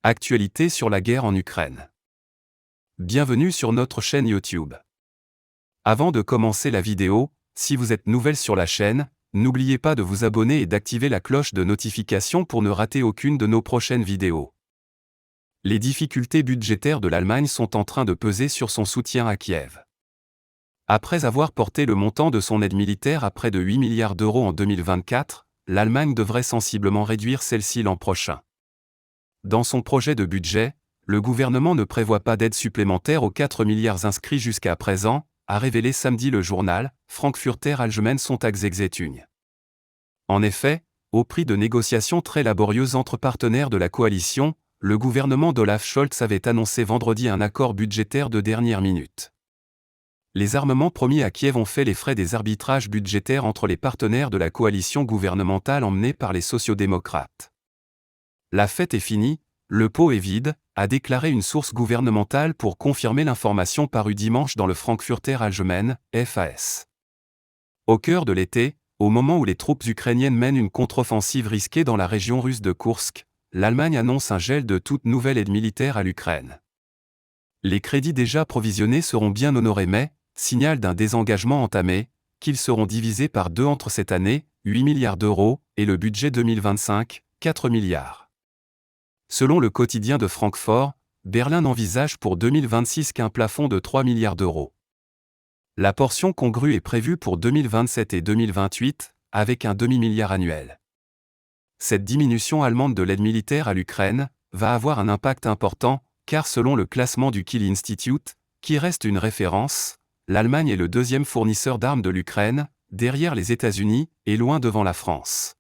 Actualité sur la guerre en Ukraine. Bienvenue sur notre chaîne YouTube. Avant de commencer la vidéo, si vous êtes nouvelle sur la chaîne, n'oubliez pas de vous abonner et d'activer la cloche de notification pour ne rater aucune de nos prochaines vidéos. Les difficultés budgétaires de l'Allemagne sont en train de peser sur son soutien à Kiev. Après avoir porté le montant de son aide militaire à près de 8 milliards d'euros en 2024, l'Allemagne devrait sensiblement réduire celle-ci l'an prochain. Dans son projet de budget, le gouvernement ne prévoit pas d'aide supplémentaire aux 4 milliards inscrits jusqu'à présent, a révélé samedi le journal Frankfurter Allgemeine Sonntagszeitung. En effet, au prix de négociations très laborieuses entre partenaires de la coalition, le gouvernement d'Olaf Scholz avait annoncé vendredi un accord budgétaire de dernière minute. Les armements promis à Kiev ont fait les frais des arbitrages budgétaires entre les partenaires de la coalition gouvernementale emmenée par les sociaux-démocrates. La fête est finie, le pot est vide, a déclaré une source gouvernementale pour confirmer l'information parue dimanche dans le Frankfurter Allgemeine, FAS. Au cœur de l'été, au moment où les troupes ukrainiennes mènent une contre-offensive risquée dans la région russe de Koursk, l'Allemagne annonce un gel de toute nouvelle aide militaire à l'Ukraine. Les crédits déjà provisionnés seront bien honorés mais, signal d'un désengagement entamé, qu'ils seront divisés par 2 entre cette année, 8 milliards d'euros, et le budget 2025, 4 milliards. Selon le quotidien de Francfort, Berlin n'envisage pour 2026 qu'un plafond de 3 milliards d'euros. La portion congrue est prévue pour 2027 et 2028, avec un demi-milliard annuel. Cette diminution allemande de l'aide militaire à l'Ukraine va avoir un impact important, car selon le classement du Kiel Institute, qui reste une référence, l'Allemagne est le deuxième fournisseur d'armes de l'Ukraine, derrière les États-Unis, et loin devant la France.